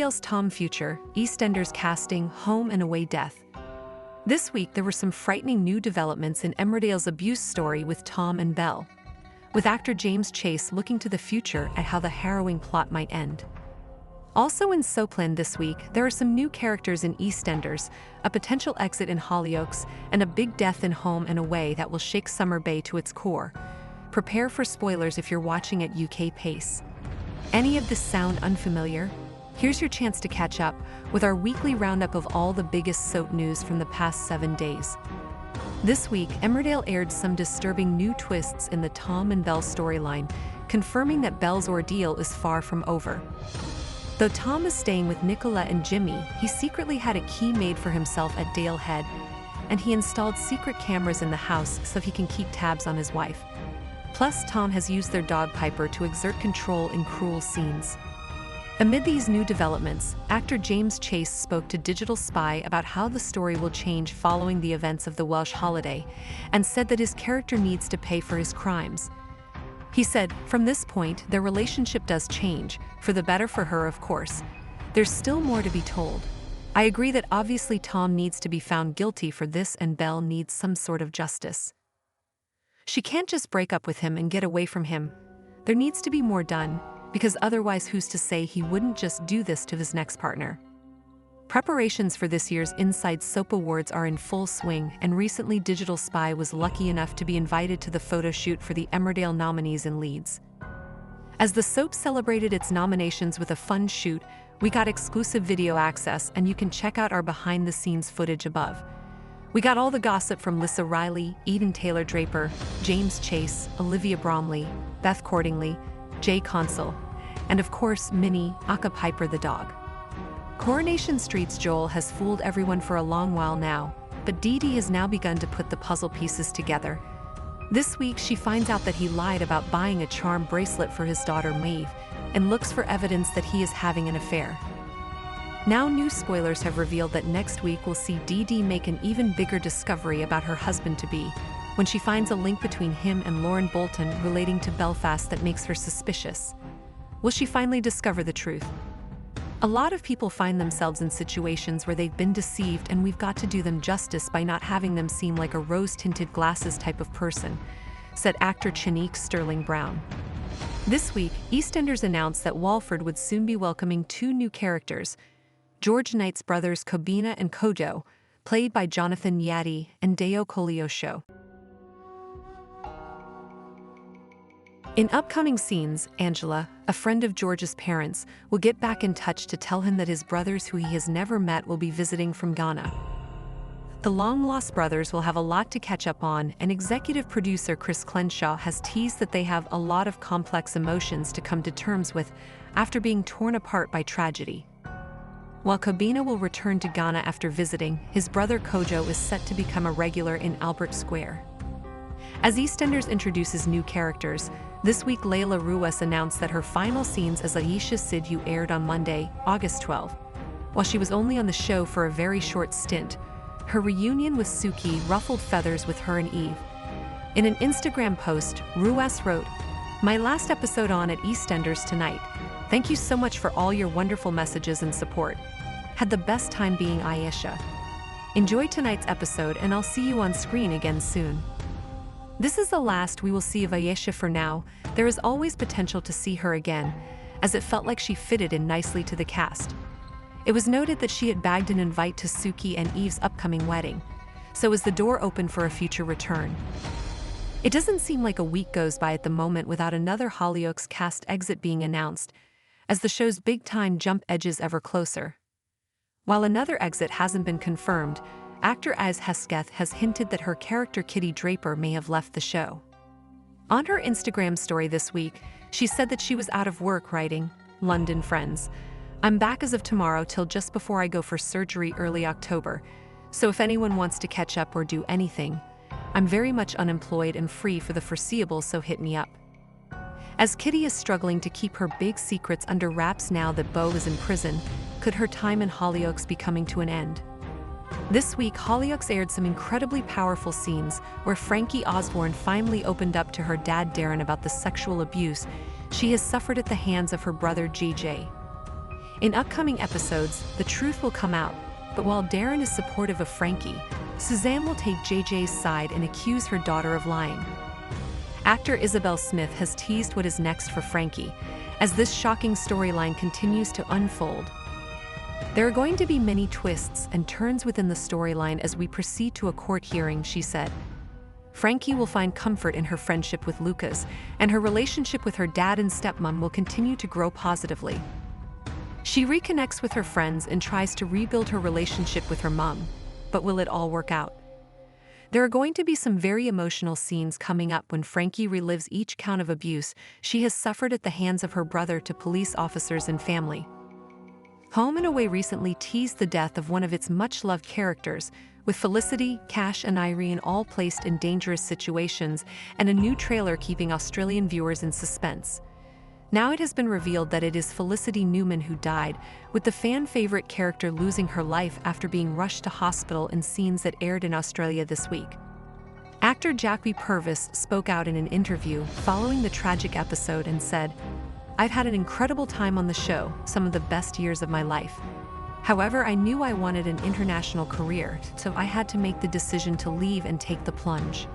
Emmerdale's Tom future, EastEnders casting, home and away death. This week there were some frightening new developments in Emmerdale's abuse story with Tom and Belle, with actor James Chase looking to the future at how the harrowing plot might end. Also in Soapland this week, there are some new characters in EastEnders, a potential exit in Hollyoaks, and a big death in Home and Away that will shake Summer Bay to its core. Prepare for spoilers if you're watching at UK pace. Any of this sound unfamiliar? Here's your chance to catch up with our weekly roundup of all the biggest soap news from the past 7 days. This week, Emmerdale aired some disturbing new twists in the Tom and Belle storyline, confirming that Belle's ordeal is far from over. Though Tom is staying with Nicola and Jimmy, he secretly had a key made for himself at Dale Head, and he installed secret cameras in the house so he can keep tabs on his wife. Plus, Tom has used their dog Piper to exert control in cruel scenes. Amid these new developments, actor James Chase spoke to Digital Spy about how the story will change following the events of the Welsh holiday, and said that his character needs to pay for his crimes. He said, from this point, their relationship does change, for the better for her, of course. There's still more to be told. I agree that obviously Tom needs to be found guilty for this and Belle needs some sort of justice. She can't just break up with him and get away from him. There needs to be more done, because otherwise who's to say he wouldn't just do this to his next partner? Preparations for this year's Inside Soap Awards are in full swing, and recently Digital Spy was lucky enough to be invited to the photo shoot for the Emmerdale nominees in Leeds. As the soap celebrated its nominations with a fun shoot, we got exclusive video access, and you can check out our behind-the-scenes footage above. We got all the gossip from Lissa Riley, Eden Taylor-Draper, James Chase, Olivia Bromley, Beth Cordingley, Jay Consul, and of course Minnie, aka Piper the dog. Coronation Street's Joel has fooled everyone for a long while now, but Dee Dee has now begun to put the puzzle pieces together. This week she finds out that he lied about buying a charm bracelet for his daughter Maeve, and looks for evidence that he is having an affair. Now new spoilers have revealed that next week we'll see Dee Dee make an even bigger discovery about her husband-to-be, when she finds a link between him and Lauren Bolton relating to Belfast that makes her suspicious. Will she finally discover the truth? A lot of people find themselves in situations where they've been deceived, and we've got to do them justice by not having them seem like a rose-tinted glasses type of person, said actor Chanique Sterling Brown. This week, EastEnders announced that Walford would soon be welcoming 2 new characters, George Knight's brothers Kobina and Kojo, played by Jonathan Yati and Deo Koleosho. In upcoming scenes, Angela, a friend of George's parents, will get back in touch to tell him that his brothers who he has never met will be visiting from Ghana. The long-lost brothers will have a lot to catch up on, and executive producer Chris Crenshaw has teased that they have a lot of complex emotions to come to terms with after being torn apart by tragedy. While Kobina will return to Ghana after visiting, his brother Kojo is set to become a regular in Albert Square. As EastEnders introduces new characters, this week Layla Ruiz announced that her final scenes as Aisha Sidu aired on Monday, August 12. While she was only on the show for a very short stint, her reunion with Suki ruffled feathers with her and Eve. In an Instagram post, Ruiz wrote, "My last episode on at EastEnders tonight. Thank you so much for all your wonderful messages and support. Had the best time being Aisha. Enjoy tonight's episode, and I'll see you on screen again soon." This is the last we will see of Aisha for now. There is always potential to see her again, as it felt like she fitted in nicely to the cast. It was noted that she had bagged an invite to Suki and Eve's upcoming wedding, so is the door open for a future return? It doesn't seem like a week goes by at the moment without another Hollyoaks cast exit being announced, as the show's big-time jump edges ever closer. While another exit hasn't been confirmed, actor Aisha Sidu has hinted that her character Kitty Draper may have left the show. On her Instagram story this week, she said that she was out of work writing, "London friends. I'm back as of tomorrow till just before I go for surgery early October, so if anyone wants to catch up or do anything, I'm very much unemployed and free for the foreseeable, so hit me up." As Kitty is struggling to keep her big secrets under wraps now that Beau is in prison, could her time in Hollyoaks be coming to an end? This week, Hollyoaks aired some incredibly powerful scenes where Frankie Osborne finally opened up to her dad Darren about the sexual abuse she has suffered at the hands of her brother JJ. In upcoming episodes, the truth will come out, but while Darren is supportive of Frankie, Suzanne will take JJ's side and accuse her daughter of lying. Actor Isabel Smith has teased what is next for Frankie, as this shocking storyline continues to unfold. There are going to be many twists and turns within the storyline as we proceed to a court hearing, she said. Frankie will find comfort in her friendship with Lucas, and her relationship with her dad and stepmom will continue to grow positively. She reconnects with her friends and tries to rebuild her relationship with her mom, but will it all work out? There are going to be some very emotional scenes coming up when Frankie relives each count of abuse she has suffered at the hands of her brother to police officers and family. Home and Away recently teased the death of one of its much-loved characters, with Felicity, Cash, and Irene all placed in dangerous situations, and a new trailer keeping Australian viewers in suspense. Now it has been revealed that it is Felicity Newman who died, with the fan-favorite character losing her life after being rushed to hospital in scenes that aired in Australia this week. Actor Jackie Purvis spoke out in an interview following the tragic episode and said, "I've had an incredible time on the show, some of the best years of my life. However, I knew I wanted an international career, so I had to make the decision to leave and take the plunge."